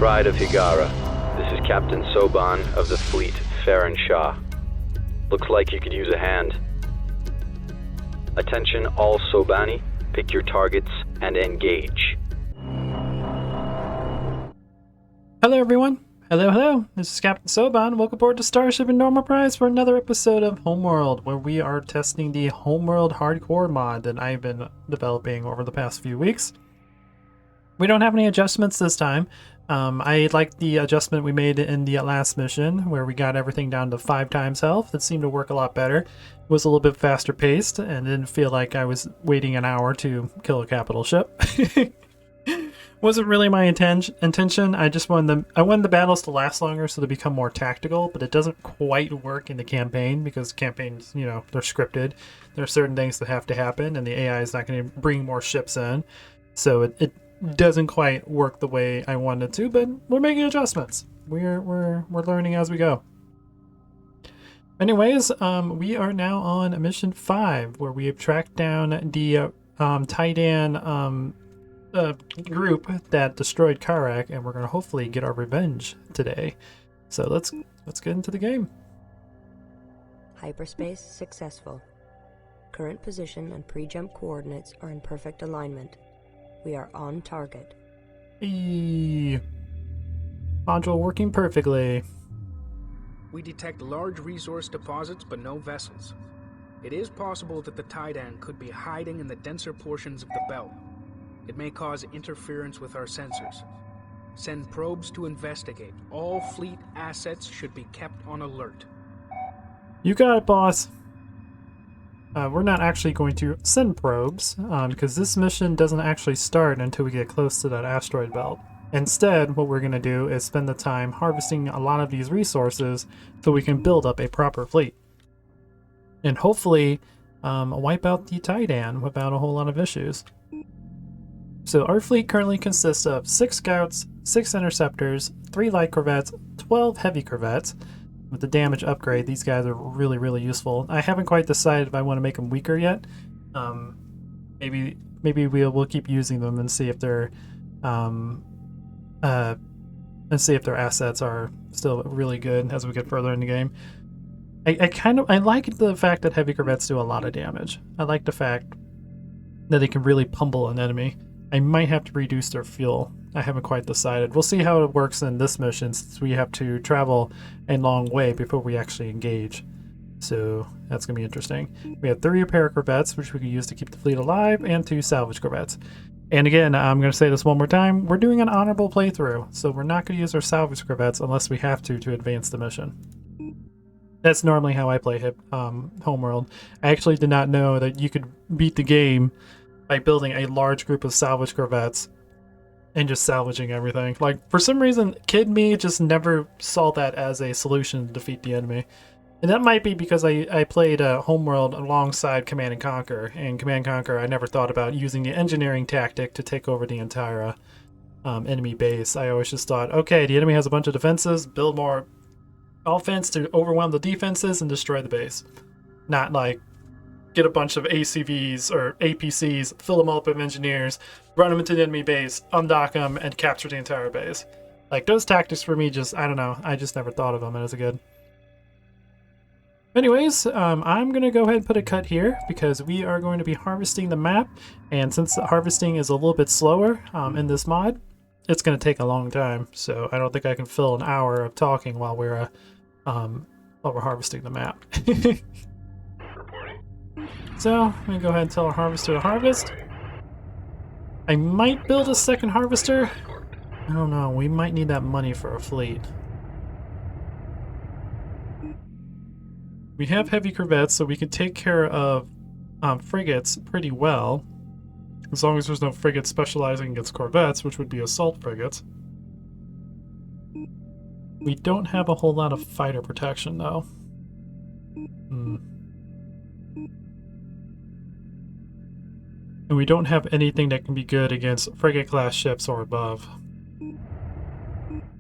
Pride of Higara. This is Captain Soban of the fleet, Farron Shah. Looks like you could use a hand. Attention all Sobani, pick your targets and engage. Hello everyone. Hello. This is Captain Soban. Welcome aboard to Starship Enterprise for another episode of Homeworld, where we are testing the Homeworld Hardcore mod that I've been developing over the past few weeks. We don't have any adjustments this time. I like the adjustment we made in the last mission, where we got everything down to 5 times health. It seemed to work a lot better. It was a little bit faster paced, and didn't feel like I was waiting an hour to kill a capital ship. Wasn't really my intention. I just wanted the battles to last longer so they become more tactical, but it doesn't quite work in the campaign because campaigns, they're scripted. There are certain things that have to happen, and the AI is not going to bring more ships in. So it doesn't quite work the way I wanted to, but we're making adjustments. We're learning as we go. Anyways, we are now on mission 5, where we have tracked down the Tiidan group that destroyed Karak, and we're going to hopefully get our revenge today. So let's get into the game. Hyperspace successful. Current position and pre-jump coordinates are in perfect alignment. We are on target. Eee. Module working perfectly. We detect large resource deposits but no vessels. It is possible that the Tiidan could be hiding in the denser portions of the belt. It may cause interference with our sensors. Send probes to investigate. All fleet assets should be kept on alert. You got it, boss. We're not actually going to send probes, because this mission doesn't actually start until we get close to that asteroid belt. Instead, what we're going to do is spend the time harvesting a lot of these resources so we can build up a proper fleet. And hopefully wipe out the Tiidan without a whole lot of issues. So our fleet currently consists of 6 scouts, 6 interceptors, 3 light corvettes, 12 heavy corvettes. With the damage upgrade, these guys are really, really useful. I haven't quite decided if I want to make them weaker yet. Maybe we'll keep using them and see if their assets are still really good as we get further in the game. I like the fact that heavy corvettes do a lot of damage. I like the fact that they can really pummel an enemy. I might have to reduce their fuel. I haven't quite decided. We'll see how it works in this mission, since we have to travel a long way before we actually engage. So that's going to be interesting. We have 3 repair corvettes, which we can use to keep the fleet alive, and 2 salvage corvettes. And again, I'm going to say this one more time. We're doing an honorable playthrough, so we're not going to use our salvage corvettes unless we have to advance the mission. That's normally how I play Homeworld. I actually did not know that you could beat the game by building a large group of salvage corvettes and just salvaging everything. Like, for some reason, kid me just never saw that as a solution to defeat the enemy. And that might be because I played Homeworld alongside Command & Conquer. And Command & Conquer, I never thought about using the engineering tactic to take over the entire enemy base. I always just thought, okay, the enemy has a bunch of defenses, build more offense to overwhelm the defenses and destroy the base. Not like get a bunch of ACVs or APCs, fill them up with engineers, run them into the enemy base, undock them, and capture the entire base. Like, those tactics for me just, I don't know, I just never thought of them as good. Anyways, I'm going to go ahead and put a cut here because we are going to be harvesting the map, and since the harvesting is a little bit slower in this mod, it's going to take a long time, so I don't think I can fill an hour of talking while we're harvesting the map. So, I'm going to go ahead and tell our harvester to harvest. I might build a second harvester. I don't know, we might need that money for a fleet. We have heavy corvettes, so we can take care of frigates pretty well. As long as there's no frigates specializing against corvettes, which would be assault frigates. We don't have a whole lot of fighter protection, though. And we don't have anything that can be good against frigate-class ships or above.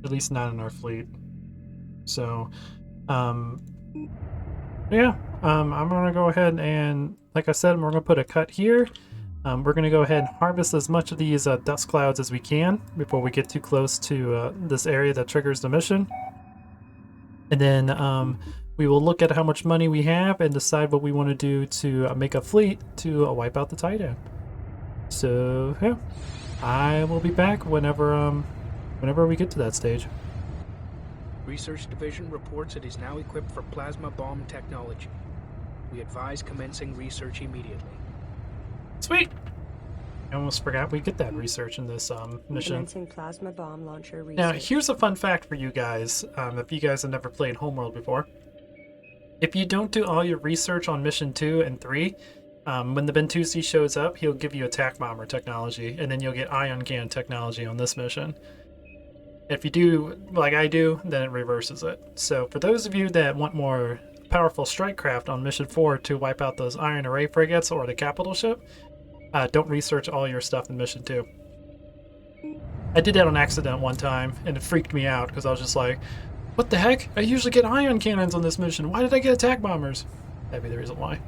At least not in our fleet. So, yeah, I'm going to go ahead and, like I said, we're going to put a cut here. We're going to go ahead and harvest as much of these dust clouds as we can before we get too close to this area that triggers the mission. And then we will look at how much money we have and decide what we want to do to make a fleet to wipe out the Tiidan. So, yeah. I will be back whenever we get to that stage. Research Division reports it is now equipped for plasma bomb technology. We advise commencing research immediately. Sweet! I almost forgot we get that research in this mission. Commencing plasma bomb launcher research. Now, here's a fun fact for you guys, if you guys have never played Homeworld before. If you don't do all your research on Mission 2 and 3, when the Bentusi shows up, he'll give you attack bomber technology, and then you'll get ion cannon technology on this mission. If you do like I do, then it reverses it. So for those of you that want more powerful strike craft on Mission 4 to wipe out those iron array frigates or the capital ship, don't research all your stuff in Mission 2. I did that on accident one time, and it freaked me out because I was just like, what the heck? I usually get ion cannons on this mission. Why did I get attack bombers? That'd be the reason why.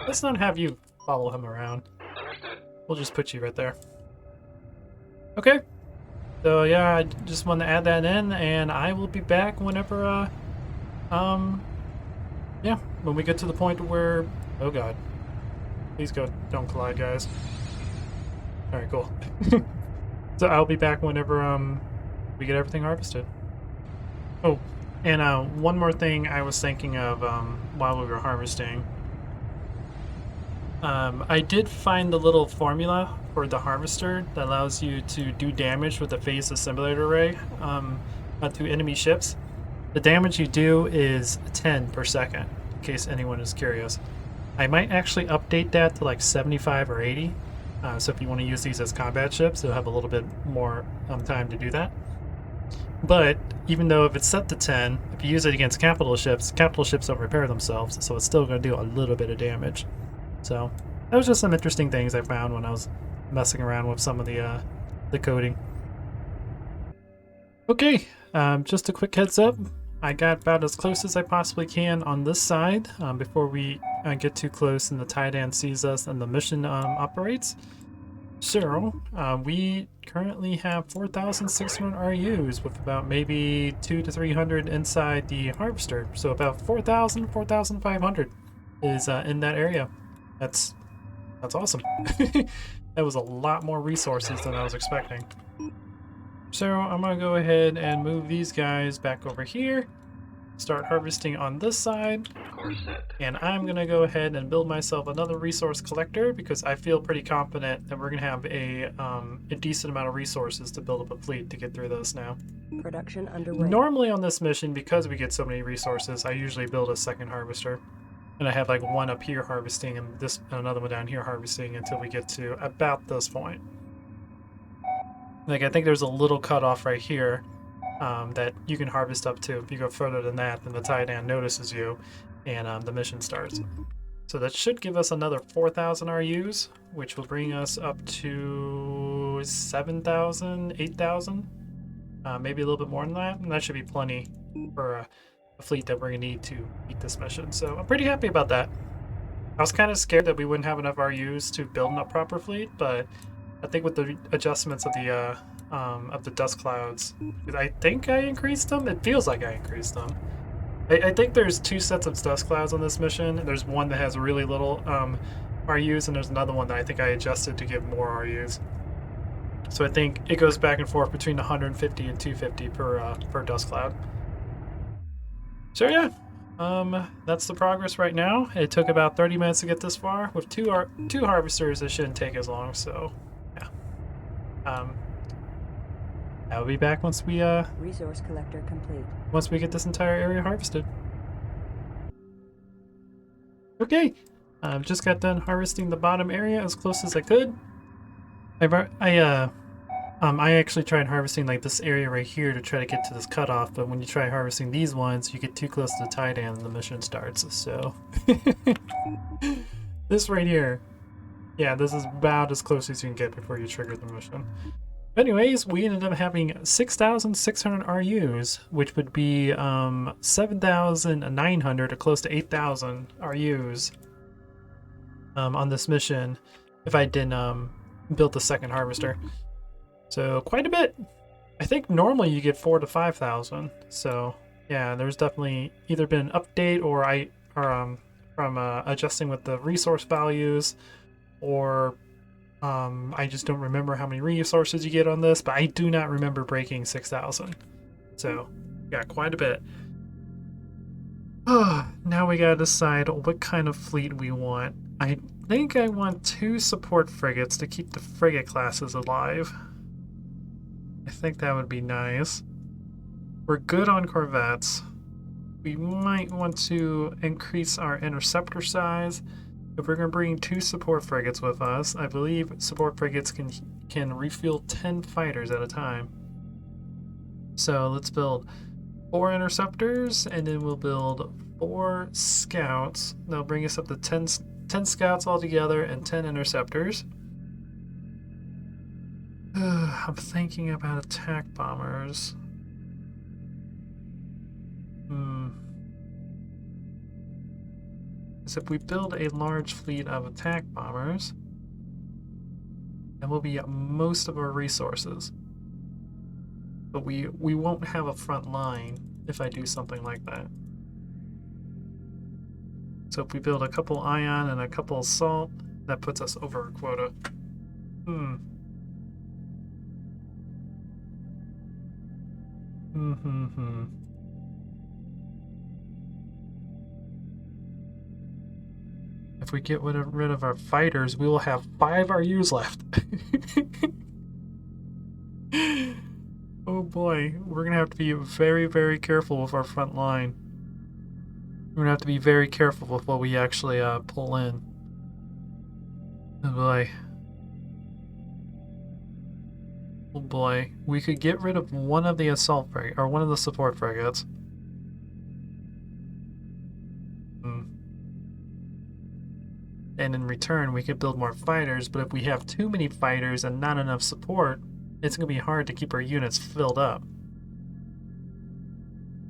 Let's not have you follow him around. We'll just put you right there. Okay. So yeah, I just wanted to add that in, and I will be back whenever, yeah, when we get to the point where, oh god. Please don't collide, guys. Alright, cool. So I'll be back whenever, we get everything harvested. Oh, and one more thing I was thinking of while we were harvesting. I did find the little formula for the harvester that allows you to do damage with the phase assimilator array to enemy ships. The damage you do is 10 per second, in case anyone is curious. I might actually update that to like 75 or 80. So if you want to use these as combat ships, you'll have a little bit more time to do that. But even though if it's set to 10, if you use it against capital ships don't repair themselves, so it's still going to do a little bit of damage. So that was just some interesting things I found when I was messing around with some of the coding. Okay, just a quick heads up. I got about as close as I possibly can on this side before we get too close and the Tiidan sees us and the mission operates. So, we currently have 4,600 RUs with about maybe 200 to 300 inside the harvester. So about 4,000, 4,500 is in that area. That's awesome. That was a lot more resources than I was expecting. So I'm gonna go ahead and move these guys back over here, start harvesting on this side, and I'm gonna go ahead and build myself another resource collector because I feel pretty confident that we're gonna have a decent amount of resources to build up a fleet to get through this now. Production underway. Normally on this mission, because we get so many resources, I usually build a second harvester. And I have like one up here harvesting and another one down here harvesting until we get to about this point. Like I think there's a little cutoff right here that you can harvest up to. If you go further than that, then the Tiidan notices you and the mission starts. So that should give us another 4,000 RUs, which will bring us up to 7,000, 8,000, maybe a little bit more than that. And that should be plenty for a fleet that we're going to need to beat this mission. So I'm pretty happy about that. I was kind of scared that we wouldn't have enough RUs to build a proper fleet, but I think with the adjustments of the dust clouds, I think I increased them. It feels like I increased them. I think there's two sets of dust clouds on this mission. There's one that has really little RUs, and there's another one that I think I adjusted to give more RUs. So I think it goes back and forth between 150 and 250 per dust cloud. So yeah, that's the progress right now. It took about 30 minutes to get this far. With two harvesters, it shouldn't take as long. So yeah, I'll be back once we Resource collector complete. Once we get this entire area harvested. Okay, I've just got done harvesting the bottom area as close as I could. I actually tried harvesting like this area right here to try to get to this cutoff, but when you try harvesting these ones, you get too close to the Tiidan and the mission starts, so... This right here. Yeah, this is about as close as you can get before you trigger the mission. Anyways, we ended up having 6,600 RUs, which would be 7,900 or close to 8,000 RUs on this mission if I didn't build the second harvester. So quite a bit. I think normally you get 4 to 5,000. So yeah, there's definitely either been an update or from adjusting with the resource values, or I just don't remember how many resources you get on this, but I do not remember breaking 6,000. So yeah, quite a bit. Now we gotta decide what kind of fleet we want. I think I want 2 support frigates to keep the frigate classes alive. I think that would be nice. We're good on corvettes. We might want to increase our interceptor size. If we're going to bring 2 support frigates with us, I believe support frigates can refuel 10 fighters at a time. So let's build 4 interceptors, and then we'll build 4 scouts. That'll bring us up to 10 scouts altogether and 10 interceptors. I'm thinking about attack bombers. Because if we build a large fleet of attack bombers, then we'll be at most of our resources. But we won't have a front line if I do something like that. So if we build a couple ion and a couple assault, that puts us over our quota. If we get rid of our fighters, we will have 5 RUs left. Oh boy, we're gonna have to be very, very careful with our front line. We're gonna have to be very careful with what we actually pull in. Oh boy. Oh boy, we could get rid of one of the assault frigate, or one of the support frigates. And in return, we could build more fighters, but if we have too many fighters and not enough support, it's going to be hard to keep our units filled up.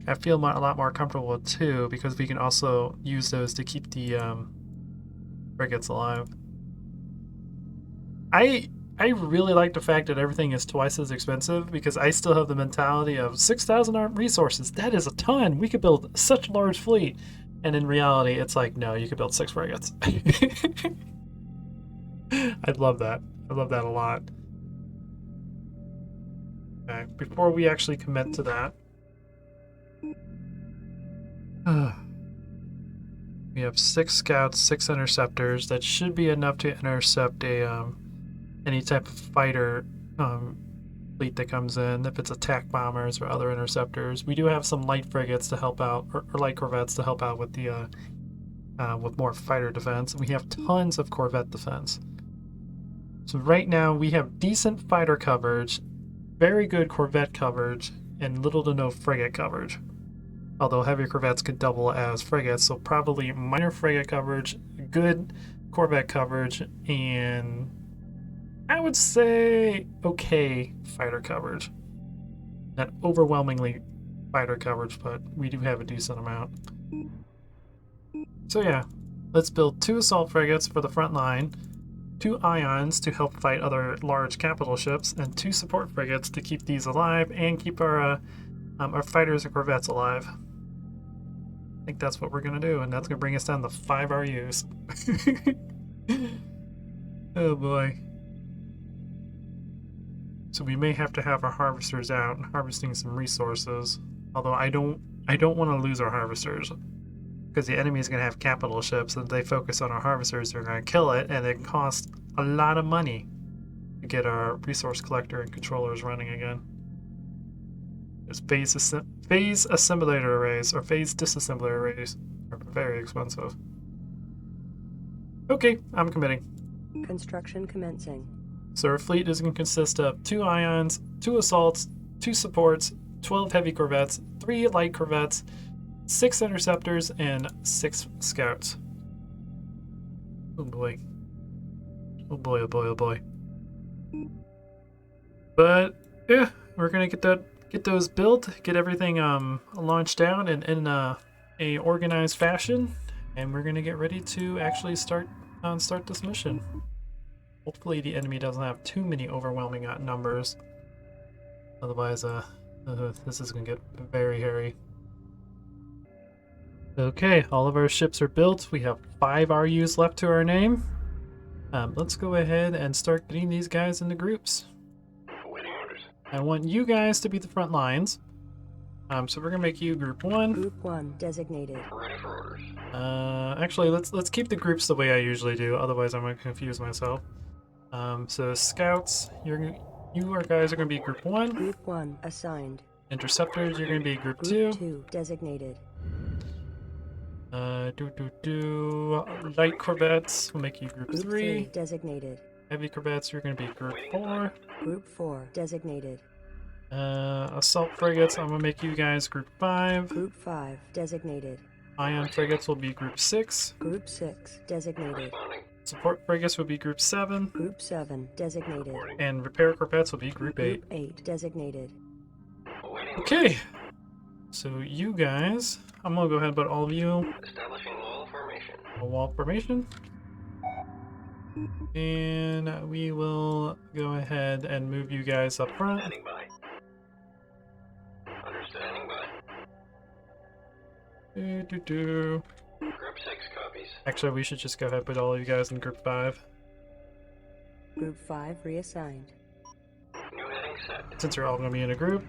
I feel a lot more comfortable with 2, because we can also use those to keep the frigates alive. I really like the fact that everything is twice as expensive, because I still have the mentality of 6,000 resources. That is a ton. We could build such a large fleet. And in reality, it's like, no, you could build 6 frigates. I'd love that. I love that a lot. Okay, before we actually commit to that, we have 6 scouts, 6 interceptors. That should be enough to intercept a any type of fighter fleet that comes in, if it's attack bombers or other interceptors. We do have some light frigates to help out, or light corvettes to help out with the with more fighter defense. We have tons of corvette defense. So right now we have decent fighter coverage, very good corvette coverage, and little to no frigate coverage. Although heavy corvettes could double as frigates, so probably minor frigate coverage, good corvette coverage, and I would say okay fighter coverage. Not overwhelmingly fighter coverage, but we do have a decent amount. So yeah, let's build 2 assault frigates for the front line, 2 ions to help fight other large capital ships, and 2 support frigates to keep these alive and keep our fighters and corvettes alive. I think that's what we're gonna do, and that's gonna bring us down to 5 RUs. Oh boy. So we may have to have our harvesters out and harvesting some resources. Although I don't want to lose our harvesters, because the enemy is going to have capital ships, and if they focus on our harvesters, they're going to kill it, and it costs a lot of money to get our resource collector and controllers running again. There's phase assemblator arrays, or phase disassembler arrays are very expensive. Okay, I'm committing. Construction commencing. So our fleet is going to consist of 2 ions, 2 assaults, 2 supports, 12 heavy corvettes, 3 light corvettes, 6 interceptors, and 6 scouts. Oh boy. Oh boy, oh boy, oh boy. But yeah, we're gonna get those built, get everything launched down in a organized fashion, and we're gonna get ready to actually start and start this mission. Hopefully the enemy doesn't have too many overwhelming numbers. Otherwise, this is gonna get very hairy. Okay, all of our ships are built. We have 5 RUs left to our name. Let's go ahead and start getting these guys into groups. Awaiting orders. I want you guys to be the front lines. So we're gonna make you Group 1. Group 1 designated. Ready for orders. Actually, let's keep the groups the way I usually do. Otherwise, I'm gonna confuse myself. So scouts, you guys are gonna be Group 1. Group 1 assigned. Interceptors, you're gonna be Group Group 2. 2 designated. Light corvettes, we'll make you Group Group 3. designated. Heavy corvettes, you're gonna be Group 4. Group 4 designated. Assault frigates, I'm gonna make you guys Group 5. Group 5 designated. Ion frigates will be Group 6. Group 6 designated. Support frigates will be Group 7. Group 7 designated. And repair corvettes will be Group 8. Group 8 designated. Okay, so you guys, I'm gonna go ahead and put all of you Establishing wall formation. a wall formation. And we will go ahead and move you guys up front. Standing by. Understanding by. Group Group 6 copies. Actually, we should just go ahead and put all of you guys in Group 5. Group 5 reassigned. New heading set. Since you're all going to be in a group.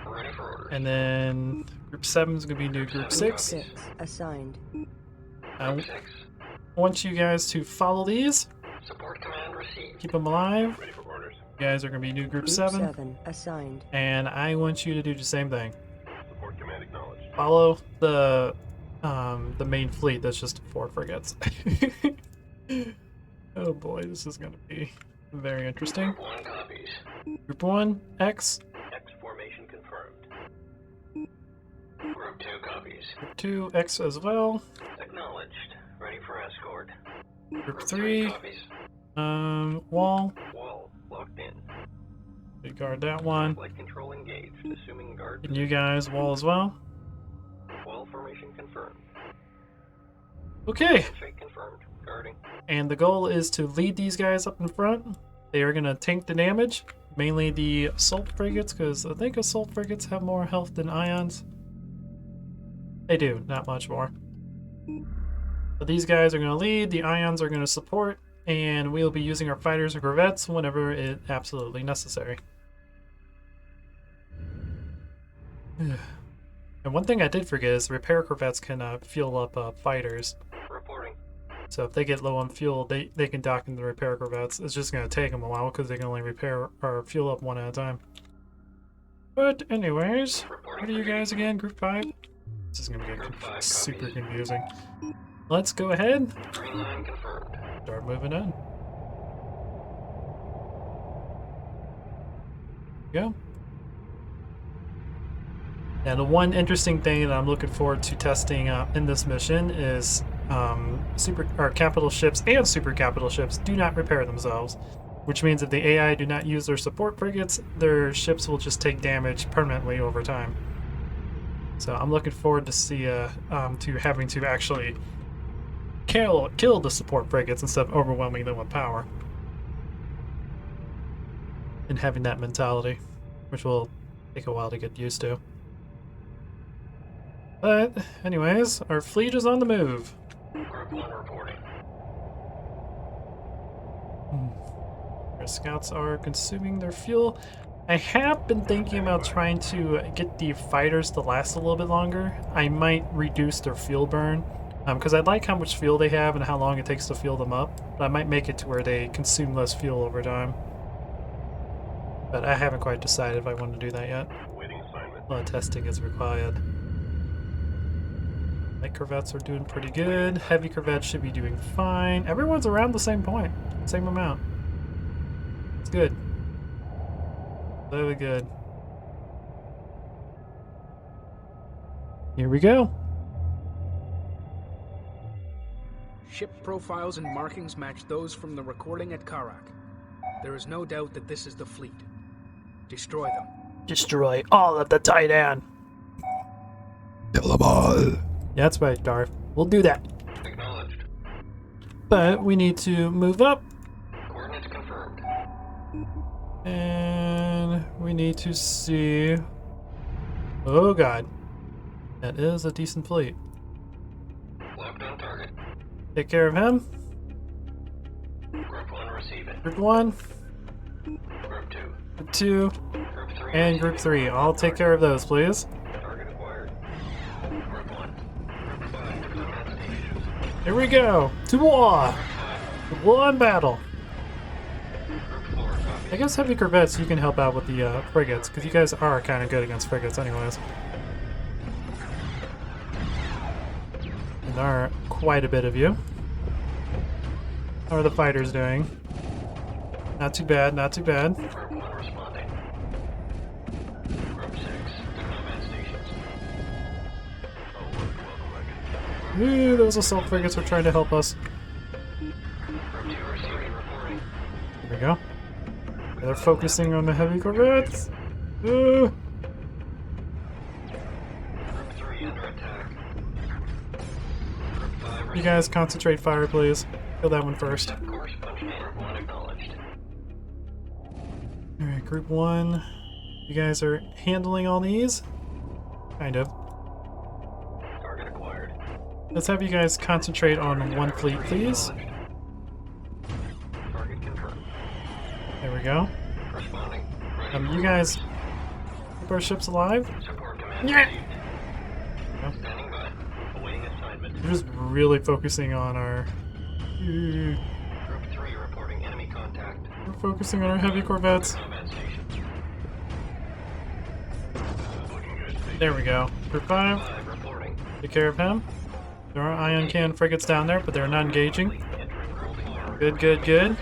Ready for orders. And then Group 7 is going to be new Group 6. 6 assigned. Group 6. I want you guys to follow these. Support command received. Keep them alive. Ready for orders. You guys are going to be new Group Group 7. 7 assigned. And I want you to do the same thing. Support command acknowledged. Follow the main fleet that's just 4 frigates. Oh boy, this is going to be very interesting. Group 1 copies. Group 1, X. X formation confirmed. Group 2 copies. Group 2, X as well. Acknowledged. Ready for escort. Group 3, copies. Wall. Wall locked in. We guard that one. Flight control engaged. Assuming guard. And you guys, wall as well. Wall formation confirmed. Okay, Handshake confirmed. Guarding. and the goal is to lead these guys up in front. They are going to tank the damage, mainly the assault frigates, because I think assault frigates have more health than ions. They do, not much more. But these guys are going to lead, the ions are going to support, and we'll be using our fighters or corvettes whenever it absolutely necessary. And one thing I did forget is repair corvettes can fuel up fighters. Reporting. So if they get low on fuel, they can dock into the repair corvettes. It's just going to take them a while because they can only repair or fuel up one at a time. But anyways, what are you guys again? Group 5? This is going to get super confusing. Let's go ahead. Green line confirmed. Start moving in. Go. Now the one interesting thing that I'm looking forward to testing in this mission is capital ships and super capital ships do not repair themselves, which means if the AI do not use their support frigates, their ships will just take damage permanently over time. So I'm looking forward to see to having to actually kill the support frigates instead of overwhelming them with power, and having that mentality, which will take a while to get used to. But anyways, our fleet is on the move. Group 1 reporting. Our scouts are consuming their fuel. I have been thinking about trying to get the fighters to last a little bit longer. I might reduce their fuel burn, because I like how much fuel they have and how long it takes to fuel them up. But I might make it to where they consume less fuel over time. But I haven't quite decided if I want to do that yet. Waiting assignment. A lot of testing is required. Light corvettes are doing pretty good. Heavy corvettes should be doing fine. Everyone's around the same point, same amount. It's good. Very good. Here we go. Ship profiles and markings match those from the recording at Karak. There is no doubt that this is the fleet. Destroy them. Destroy all of the Tiidan. Kill them all. Yeah, that's right, Darth. We'll do that. Acknowledged. But we need to move up. Coordinates confirmed. And we need to see... Oh god. That is a decent fleet. Locked on target. Take care of him. Group 1 receiving. Group 1, Group 2. Group 2, Group 3 and Group 3. I'll take care of those, please. target acquired. Group 1. Group 5 to combat stations. Here we go. To war. One battle. Group 4 copy. I guess heavy corvettes, you can help out with the frigates, because you guys are kind of good against frigates anyways. And there are quite a bit of you. How are the fighters doing? Not too bad, not too bad. Group 1 responding. Group 6 to combat stations. Ooh, those assault frigates are trying to help us. Group 2 receiving reporting. There we go. They're focusing on the heavy corvettes. Ooh. Group 3 under attack. Group 5 You guys concentrate fire, please. Kill that one first. course punched in. Group 1 acknowledged. Alright, Group 1. You guys are handling all these? Kind of. Target acquired. Let's have you guys concentrate on one fleet, please. Target confirmed. There we go. Responding. You guys keep our ships alive. Support command Yeah. received. Standing by. Awaiting assignment. We're just really focusing on our... We're Group 3 reporting enemy contact. focusing on our heavy corvettes. Combat stations. Looking good. There we go. Group 5, 5 reporting. take care of him. There are ion cannon frigates down there, but they're not engaging. Entering group 4. Good, good, good.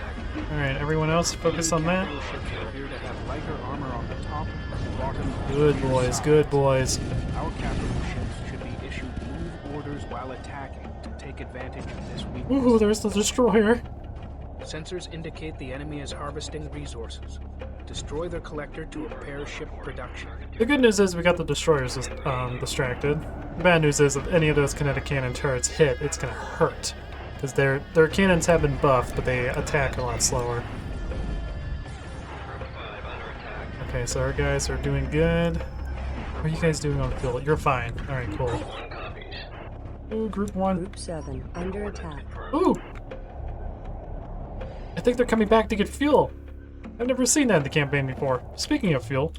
Alright, everyone else focus on that. Capital ships appear to have lighter armor on the top, bottom, Good and boys, side. good boys. Our capital ships should be issued move orders while attacking to take advantage of this weakness. Ooh, there's the destroyer. Sensors indicate the enemy is harvesting resources. Destroy their collector to impair ship production. The good news is we got the destroyers distracted. The bad news is if any of those kinetic cannon turrets hit, it's gonna hurt. Because their cannons have been buffed, but they attack a lot slower. Group 5 under attack. Okay, so our guys are doing good. How are you guys doing on the field? You're fine. Alright, cool. 1 copies. Ooh, Group 1. Group 7 under attack. Ooh! I think they're coming back to get fuel. I've never seen that in the campaign before. Speaking of fuel,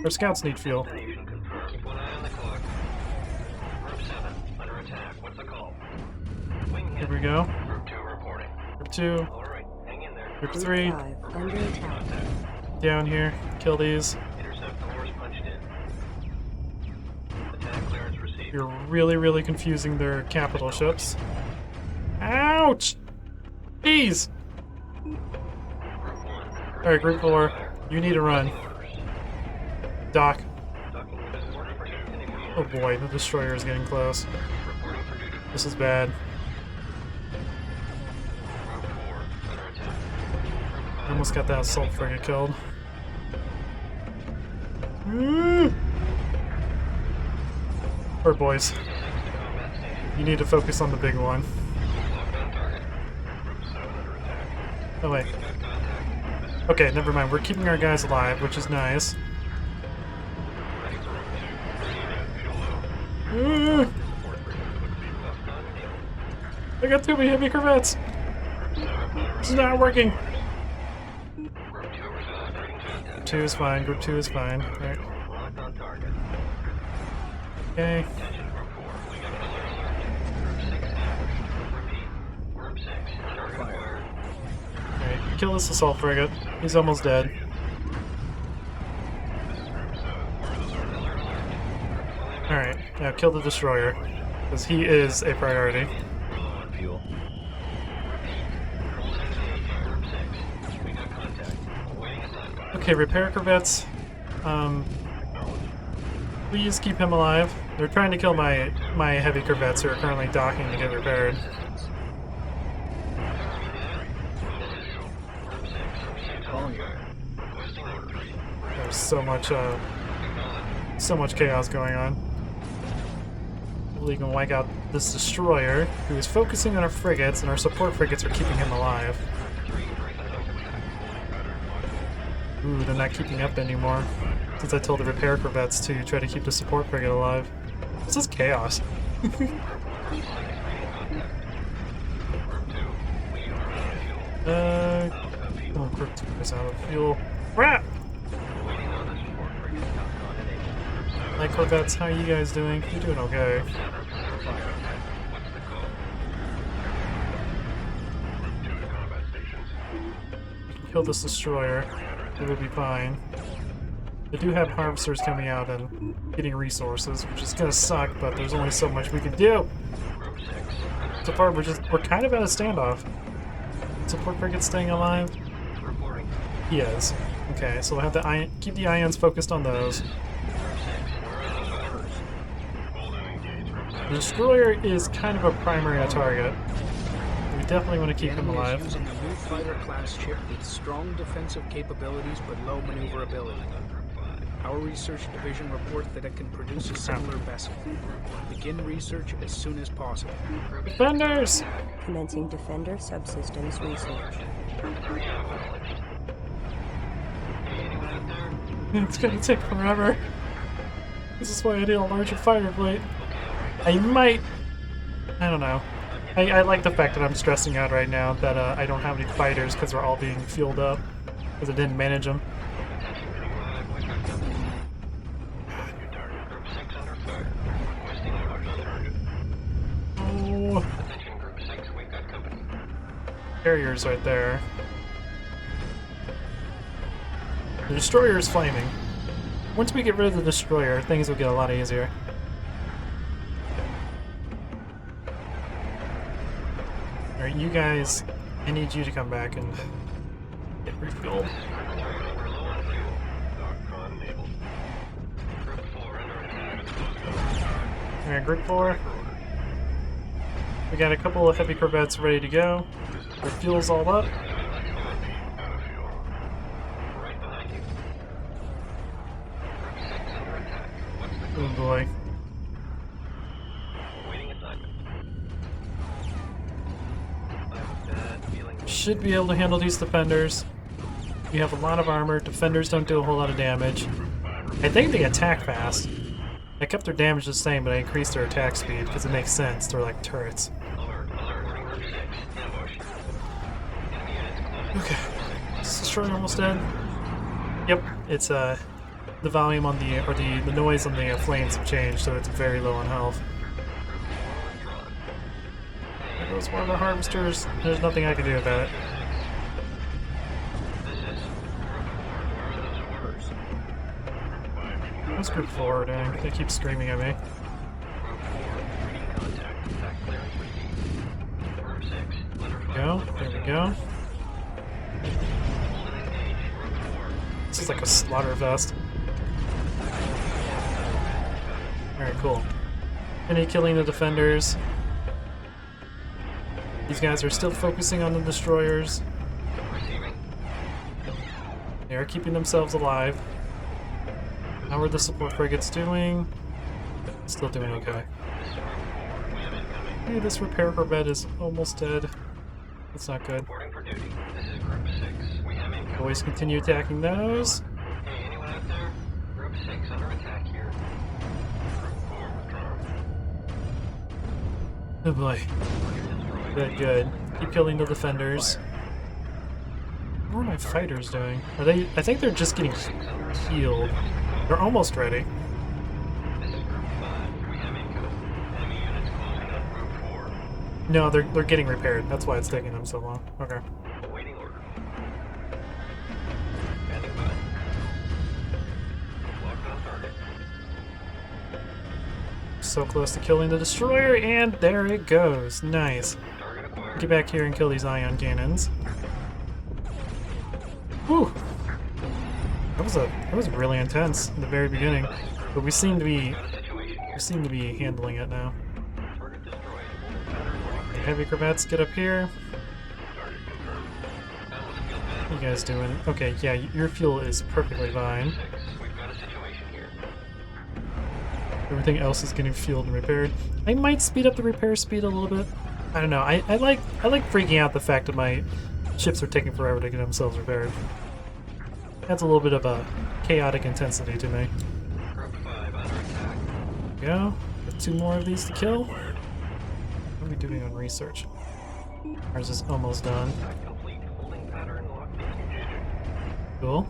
our scouts need fuel. Destination confirmed. Keep one eye on the clock. Group 7 under attack. What's the call? Wing hit. Here we go. Group 2 reporting. Group 2, Alright, hang in there. Group Group 3, 5 under attack. down here. Kill these. Intercept course punched in. Attack clearance received. You're really, really confusing their capital ships. Ouch! Jeez! Group 1. Alright, Group 4, you need to run. Dock. Docking with order for anything. Oh boy, the destroyer is getting close. Reporting for duty. This is bad. Group 4 under attack. I almost got that assault frigate killed. Mm. Alright, boys. To combat station. You need to focus on the big one. Locked on target. Group 7 under attack. Oh wait. Got contact. This is Okay, never mind. We're keeping our guys alive, which is nice. ready for route 2. Receiving. Mm. Support for left on field. I got too many heavy corvettes. Group 7 This is not working. Group 2 responding to attack. 2 is fine. Group 2 is fine. Alright. Locked on target. Okay. Attention Group 4. We got another alert. Group 6 active. Repeat. Group 6 target acquired. Alright. Kill this assault frigate. He's almost dead. This is Group 7. Where are those alert? Alright. Now kill the destroyer. Because he is a priority. Low on fuel. Group 6 Group 6. We got contact. Awaiting assignment. Okay, repair corvettes. Please keep him alive. They're trying to kill my heavy corvettes who are currently docking to get repaired. There's so much chaos going on. Hopefully you can wipe out this destroyer, who is focusing on our frigates, and our support frigates are keeping him alive. Ooh, they're not keeping up anymore, since I told the repair corvettes to try to keep the support frigate alive. This is chaos. Oh, Group 2 is out of fuel. Crap! Hi corvettes, how are you guys doing? You're doing okay. Kill this destroyer. It will be fine. They do have harvesters coming out and getting resources, which is gonna suck, but there's only so much we can do. So far, we're kind of at a standoff. Support frigate staying alive? He is. Okay, so we'll have to keep the ions focused on those. The destroyer is kind of a primary target. We definitely want to keep him alive. Using a new fighter class chip with strong defensive capabilities but low maneuverability. Our research division reports that it can produce a similar vessel. Begin research as soon as possible. Defenders! Commencing Defender subsystems research. It's gonna take forever. This is why I need a larger fighter plate. I don't know. I like the fact that I'm stressing out right now that I don't have any fighters because they're all being fueled up because I didn't manage them. Oh. Carriers right there. The destroyer is flaming. Once we get rid of the destroyer, things will get a lot easier. Alright, you guys, I need you to come back and get refueled. Alright, Group 4. We got a couple of heavy corvettes ready to go. Their fuel's all up. Oh boy. Should be able to handle these defenders. We have a lot of armor. Defenders don't do a whole lot of damage. I think they attack fast. I kept their damage the same, but I increased their attack speed because it makes sense. They're like turrets. Okay. Is destroyer almost dead? Yep. It's the volume on the noise on the flames have changed, so it's very low on health. There goes one of the harvesters. There's nothing I can do about it. What's Group 4 doing? They keep screaming at me. There we go. This is like a slaughter vest. Alright, cool. Any killing the defenders. These guys are still focusing on the destroyers. They are keeping themselves alive. How are the support frigates doing? Still doing okay. Hey, this repair corvette is almost dead. That's not good. Always continue attacking those. Oh boy. Good, good. Keep killing the defenders. What are my fighters doing? Are they? I think they're just getting healed. They're almost ready. No, they're getting repaired. That's why it's taking them so long. Okay. So close to killing the destroyer, and there it goes. Nice. Get back here and kill these ion cannons. Whew. That was really intense in the very beginning, but we seem to be handling it now. The heavy corvettes, get up here. What are you guys doing? Okay, yeah, your fuel is perfectly fine. Everything else is getting fueled and repaired. I might speed up the repair speed a little bit. I don't know. I like freaking out the fact that my ships are taking forever to get themselves repaired. That's a little bit of a chaotic intensity to me. Group 5 under attack. Go. Got 2 more of these to kill. What are we doing on research? Ours is almost done. Attack complete. Holding pattern locked in. Cool.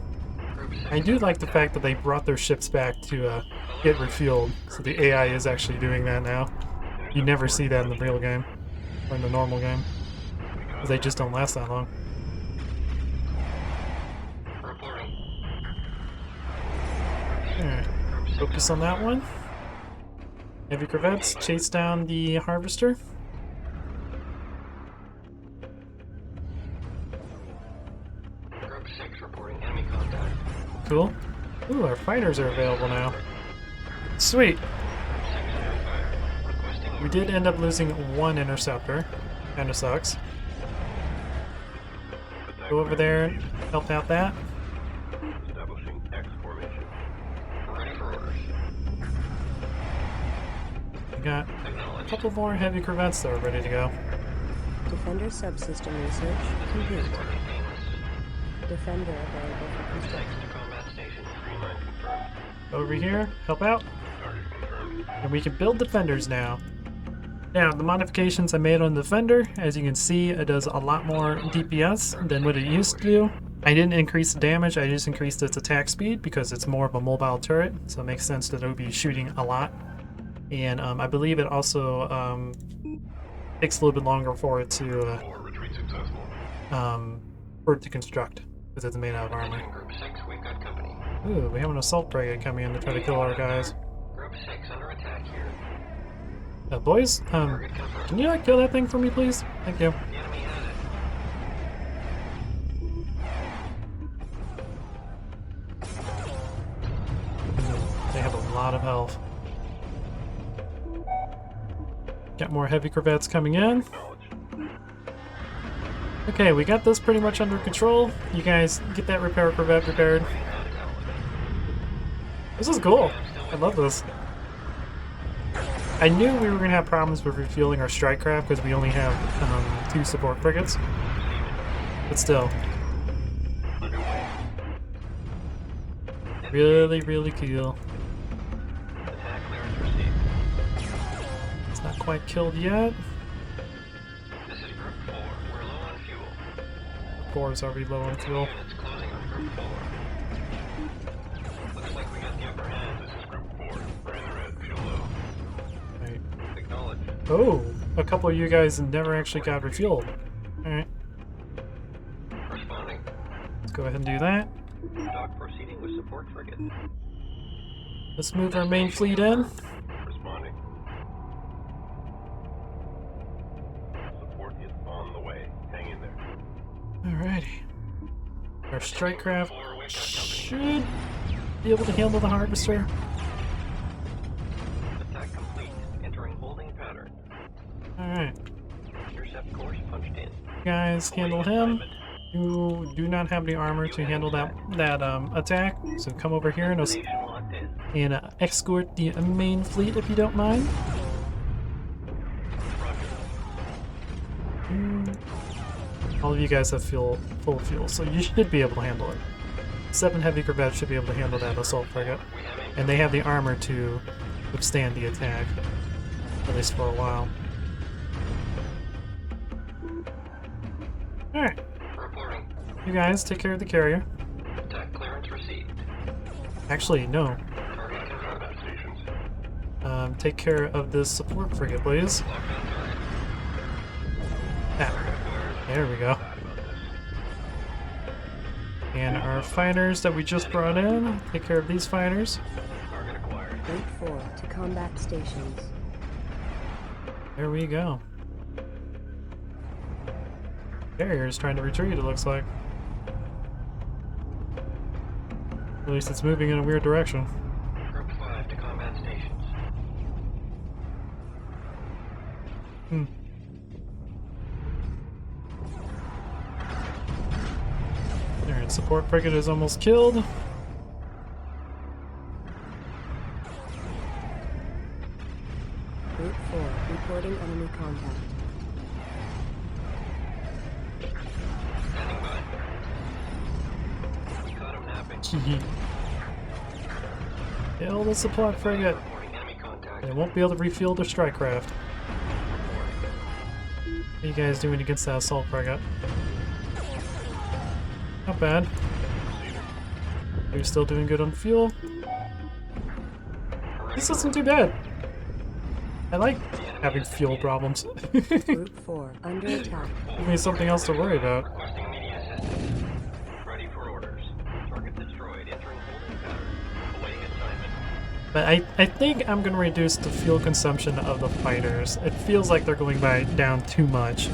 Group 6 I do like the fact that they brought their ships back to get refueled, so the AI is actually doing that now. You never see that in the real game, or in the normal game, because they just don't last that long. reporting. Alright, focus on that one. Heavy corvettes, chase down the harvester. Group 6 reporting enemy contact. Cool. Ooh, our fighters are available now. Sweet! We did end up losing 1 interceptor. Kinda sucks. Go over there and help out that. Establishing X formation. Ready for orders. We got a couple more heavy corvettes that are ready to go. Defender subsystem research complete. Defender available for construction. To combat station. Streamline confirmed. Over here, help out. Target confirmed. And we can build defenders now. Now, the modifications I made on the defender, as you can see, it does a lot more DPS than what it used to do. I didn't increase the damage, I just increased its attack speed because it's more of a mobile turret, so it makes sense that it would be shooting a lot. And I believe it also takes a little bit longer for it to Retreat successful. construct because it's made out of armor. Group 6, we've got company. Ooh, we have an assault brigade coming in to try to kill our guys. Group 6 under attack here. Boys, Target confirmed. can you kill that thing for me, please? Thank you. The enemy has it. They have a lot of health. Got more heavy corvettes coming in. Okay, we got this pretty much under control. You guys get that repair corvette repaired. This is cool. I love this. I knew we were going to have problems with refueling our strike craft because we only have 2 support frigates. But still. Really, really cool. Attack clearance received. It's not quite killed yet. This is Group 4. We're low on fuel. 4 is already low on fuel. Units closing on Group 4. Looks like we got the upper hand. This is Group 4. We're in the red. Fuel low. Right. Acknowledge. Oh, a couple of you guys never actually got refueled. Alright, Responding. let's go ahead and do that. Dock proceeding with support frigate. Let's move our main fleet in. Responding. Support is on the way. Hang in there. Alrighty. Our strike craft should be able to handle the harvester. Attack complete. Entering holding pattern. Alright, Intercept course punched in. you guys handle him. You do not have the armor to handle that attack, so come over here and, Nation locked in. escort the main fleet if you don't mind. All of you guys have full fuel, so you should be able to handle it. 7 heavy corvettes should be able to handle that assault frigate, and they have the armor to withstand the attack, at least for a while. Alright, Reporting. you guys take care of the carrier. Attack clearance received. Actually, no. Target and combat stations. Take care of this support frigate, please. Locked on target. Ah, there we go. And our fighters that we just brought in, take care of these fighters. Target acquired. Group 4 to combat stations. There we go. Carrier's trying to retreat, it looks like. At least it's moving in a weird direction. Group 5 to combat stations. Alright, support frigate is almost killed. Kill the supply frigate. They won't be able to refuel their strike craft. What are you guys doing against that assault frigate? Not bad. Are you still doing good on fuel? This isn't too bad. I like having fuel problems. Group 4, under attack. Give me something else to worry about. Requesting immediate assistance. Ready for orders. Target destroyed. Entering holding pattern. Awaiting assignment. But I think I'm going to reduce the fuel consumption of the fighters. It feels like they're going down too much.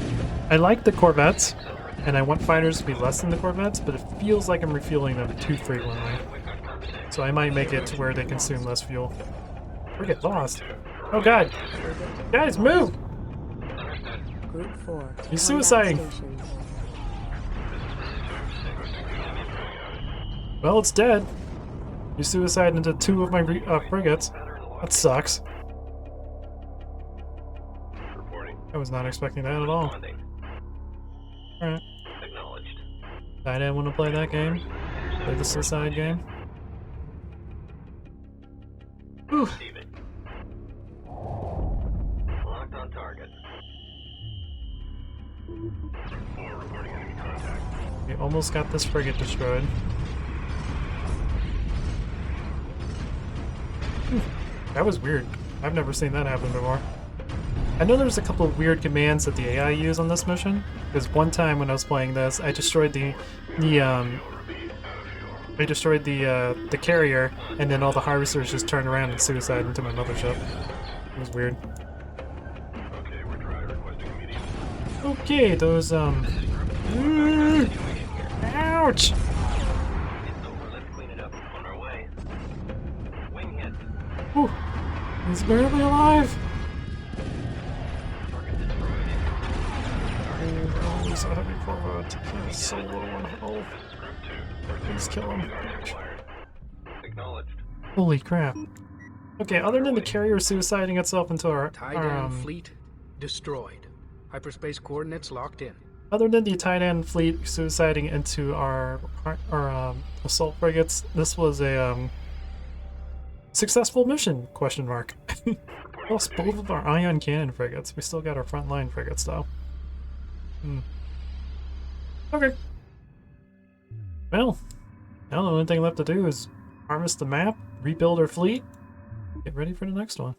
I like the corvettes, and I want fighters to be less than the corvettes, but it feels like I'm refueling them too frequently. So I might make it to where they consume less fuel. Or get lost. Oh god! Guys, move! Group 4. He's suiciding. Stations. Well, it's dead. You suicided into 2 of my frigates. That sucks. Reporting. I was not expecting that at all. Responding. Alright. Acknowledged. I didn't want to play that game. Play the suicide game. Whew. Receiving. Locked on target. 4 reporting enemy contact. We almost got this frigate destroyed. That was weird. I've never seen that happen before. I know there's a couple of weird commands that the AI use on this mission. Because one time when I was playing this, I destroyed the carrier, and then all the harvesters just turned around and suicide into my mothership. It was weird. Okay, we're dry. Requesting immediate. Okay, those ouch! It's over. Let's clean it up. On our way. Wing hit. Whew. He's barely alive. Target destroyed. Oh, he's a heavy corvette. He's so low on health. Group 2. Please kill him. Required. Acknowledged. Holy crap. Okay, other than the carrier suiciding itself into our Tiidan fleet destroyed. Hyperspace coordinates locked in. other than the Tiidan fleet suiciding into our assault frigates, this was a successful mission? Question mark. Lost both of our ion cannon frigates. We still got our frontline frigates though. Okay. Well, now the only thing left to do is harvest the map, rebuild our fleet, get ready for the next one.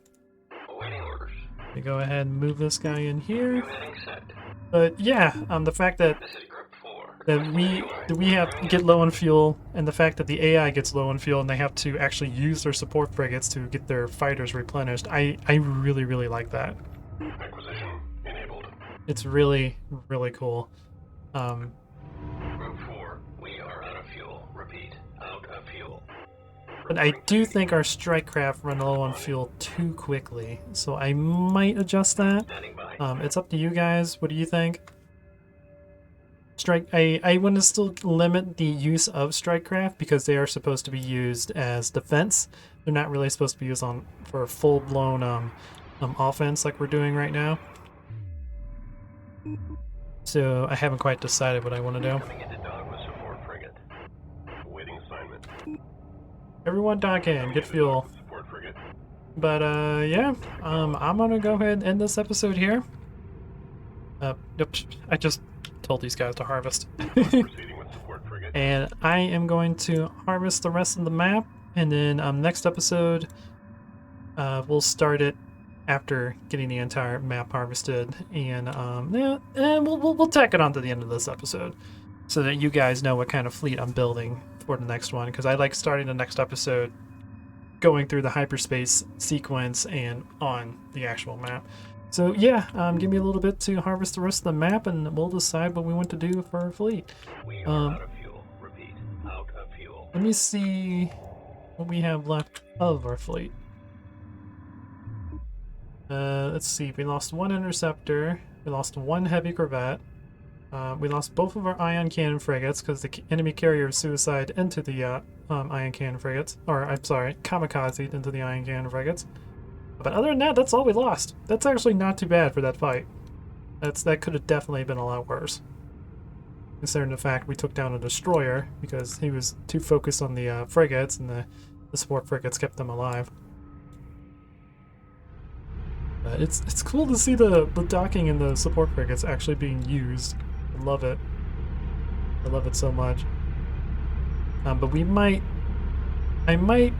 Awaiting orders. We go ahead and move this guy in here. Heading set. But yeah, the fact that This is Group 4. we have to get low on fuel, and the fact that the AI gets low on fuel and they have to actually use their support frigates to get their fighters replenished, I really like that. Acquisition enabled. It's really cool. Group 4. We are out of fuel. Repeat. Out of fuel. But I do think our strike craft run low on fuel too quickly, so I might adjust that. Standing by. It's up to you guys. What do you think? I want to still limit the use of strike craft because they are supposed to be used as defense. They're not really supposed to be used for full-blown offense like we're doing right now. So I haven't quite decided what I want to do. Coming into dog with support frigate. Awaiting assignment. Everyone dock in, get fuel. Support frigate. But yeah, I'm gonna go ahead and end this episode here. Yep, I just told these guys to harvest. Proceeding with support frigate. And I am going to harvest the rest of the map, and then next episode we'll start it after getting the entire map harvested, and yeah, and we'll tack it on to the end of this episode so that you guys know what kind of fleet I'm building for the next one, because I like starting the next episode going through the hyperspace sequence and on the actual map. So yeah, give me a little bit to harvest the rest of the map, and we'll decide what we want to do for our fleet. We are out of fuel. Repeat. Out of fuel. Let me see what we have left of our fleet. Let's see, we lost one interceptor, we lost one heavy corvette, we lost both of our ion cannon frigates because the enemy carrier suicide into the ion cannon frigates, or I'm sorry, kamikaze into the ion cannon frigates. But other than that, that's all we lost. That's actually not too bad for that fight. That could have definitely been a lot worse. considering the fact we took down a destroyer because he was too focused on the frigates, and the support frigates kept them alive. But it's cool to see the docking and the support frigates actually being used. I love it. I love it so much. But I might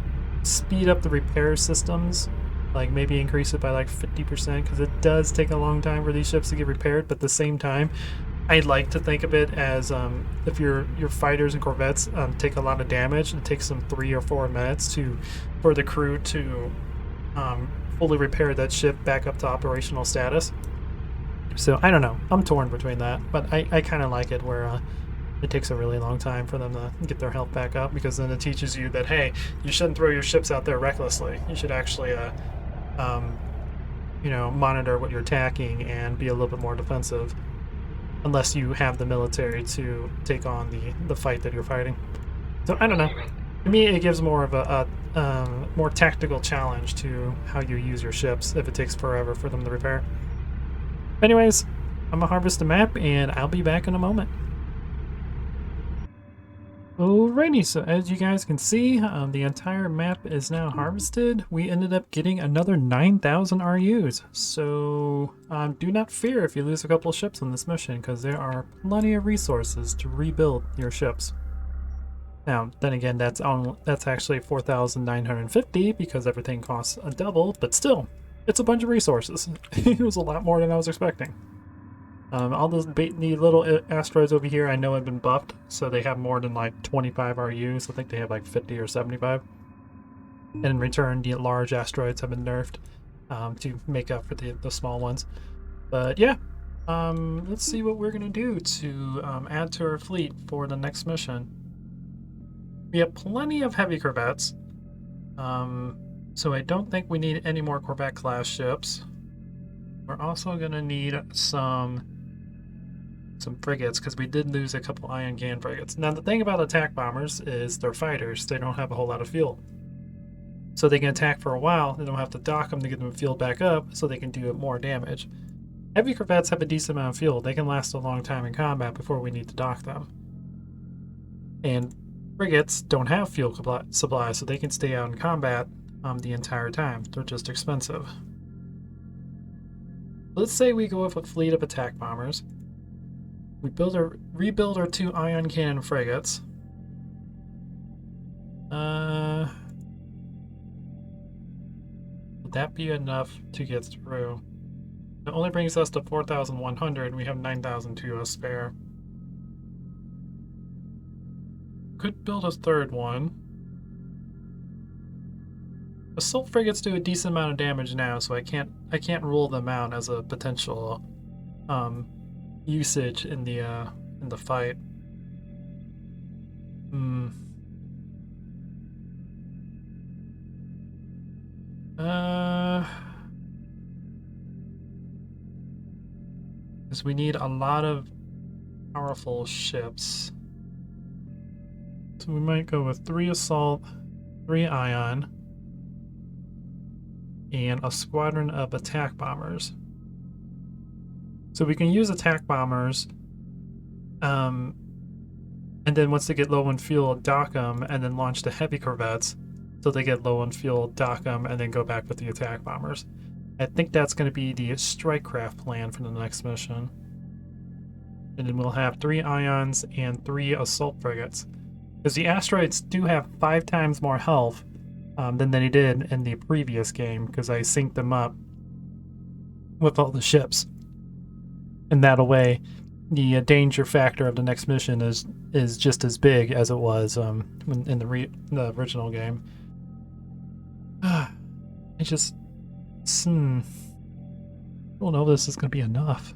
speed up the repair systems, like maybe increase it by like 50%, because it does take a long time for these ships to get repaired. But at the same time, I'd like to think of it as if your fighters and corvettes take a lot of damage, it takes them 3 or 4 minutes for the crew to fully repair that ship back up to operational status. So I don't know. I'm torn between that, but I kind of like it where it takes a really long time for them to get their health back up, because then it teaches you that, hey, you shouldn't throw your ships out there recklessly. You should actually monitor what you're attacking and be a little bit more defensive, unless you have the military to take on the fight that you're fighting. So I don't know. To me, it gives more of a more tactical challenge to how you use your ships if it takes forever for them to repair. Anyways, I'm gonna harvest the map, and I'll be back in a moment. Alrighty, so as you guys can see, the entire map is now harvested. We ended up getting another 9,000 RUs, so do not fear if you lose a couple of ships on this mission, because there are plenty of resources to rebuild your ships. Now, then again, that's actually 4,950 because everything costs a double, but still, it's a bunch of resources. It was a lot more than I was expecting. All those the little asteroids over here I know have been buffed, so they have more than like 25 RUs. I think they have like 50 or 75. And in return, the large asteroids have been nerfed to make up for the small ones. But yeah, let's see what we're going to do to add to our fleet for the next mission. We have plenty of heavy corvettes, so I don't think we need any more Corvette class ships. We're also going to need some frigates, because we did lose a couple ion cannon frigates. Now the thing about attack bombers is they're fighters. They don't have a whole lot of fuel, so they can attack for a while. They don't have to dock them to get them fueled back up, so they can do more damage. Heavy corvettes have a decent amount of fuel. They can last a long time in combat before we need to dock them. And frigates don't have fuel supply, so they can stay out in combat the entire time. They're just expensive. Let's say we go with a fleet of attack bombers. We rebuild our 2 ion cannon frigates. Would that be enough to get through? It only brings us to 4,100. We have 9,000 to spare. Could build a third one. Assault frigates do a decent amount of damage now, so I can't rule them out as a potential usage in the fight. Because we need a lot of powerful ships. So we might go with 3 assault, 3 ion, and a squadron of attack bombers. So we can use attack bombers, and then once they get low on fuel, dock them, and then launch the heavy corvettes. So they get low on fuel, dock them, and then go back with the attack bombers. I think that's going to be the strike craft plan for the next mission. And then we'll have 3 ions and 3 assault frigates. Because the asteroids do have 5 times more health than they did in the previous game, because I synced them up with all the ships. And that way, the danger factor of the next mission is just as big as it was in the original game. I don't know if this is going to be enough.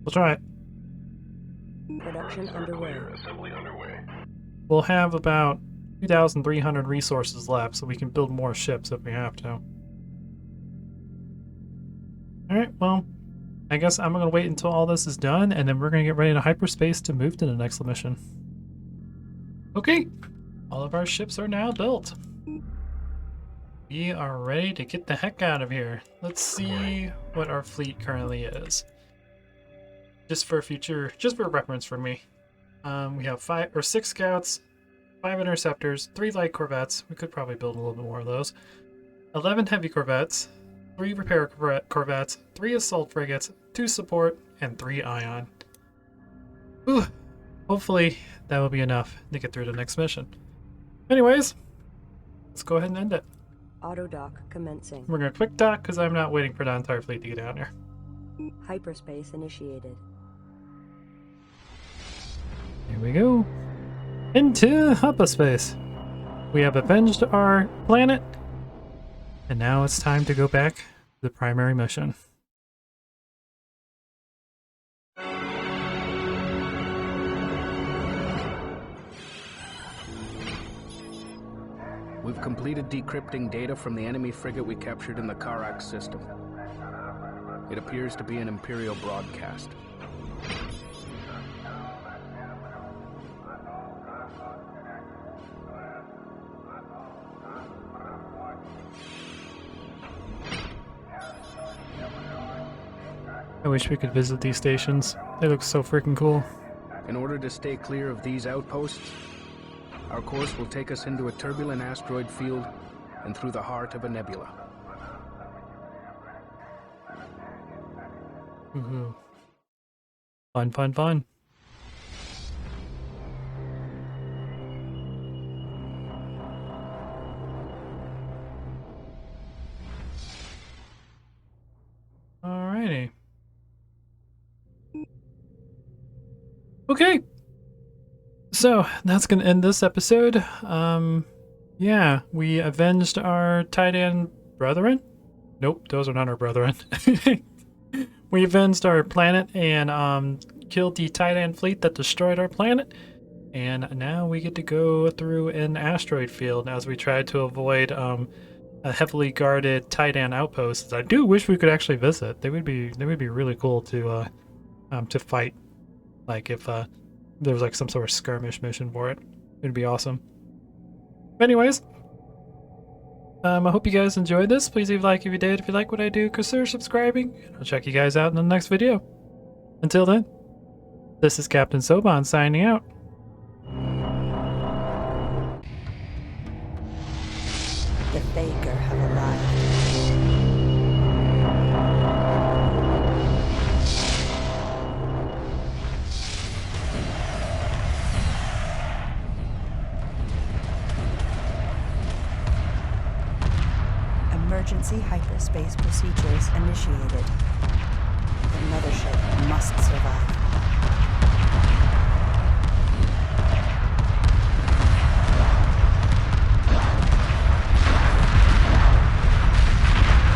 We'll try it. Production underway. We'll have about 2,300 resources left, so we can build more ships if we have to. Alright, well, I guess I'm going to wait until all this is done, and then we're going to get ready to hyperspace to move to the next mission. Okay, all of our ships are now built. We are ready to get the heck out of here. Let's see what our fleet currently is. just for reference for me. We have 5 or 6 scouts, 5 interceptors, 3 light corvettes. We could probably build a little bit more of those. 11 heavy corvettes, 3 repair corvettes, 3 assault frigates, 2 support, and 3 ion. Whew. Hopefully that will be enough to get through the next mission. Anyways, let's go ahead and end it. Auto dock commencing. We're gonna quick dock because I'm not waiting for the entire fleet to get down here. Hyperspace initiated. Here we go. Into hyperspace. We have avenged our planet, and now it's time to go back to the primary mission. We've completed decrypting data from the enemy frigate we captured in the Karak system. It appears to be an Imperial broadcast. I wish we could visit these stations. They look so freaking cool. In order to stay clear of these outposts, our course will take us into a turbulent asteroid field and through the heart of a nebula. Woohoo. Fun, fun, fun. Alrighty. Okay. So that's gonna end this episode. Yeah, we avenged our Tiidan brethren. Nope, those are not our brethren. We avenged our planet and killed the Tiidan fleet that destroyed our planet. And now we get to go through an asteroid field as we try to avoid a heavily guarded Tiidan outpost. I do wish we could actually visit. They would be really cool to fight. Like if there was like some sort of skirmish mission for it. It'd be awesome. Anyways, I hope you guys enjoyed this. Please leave a like if you did. If you like what I do, consider subscribing. I'll check you guys out in the next video. Until then, this is Captain Soban signing out. The Thaker have arrived. Emergency hyperspace procedures initiated.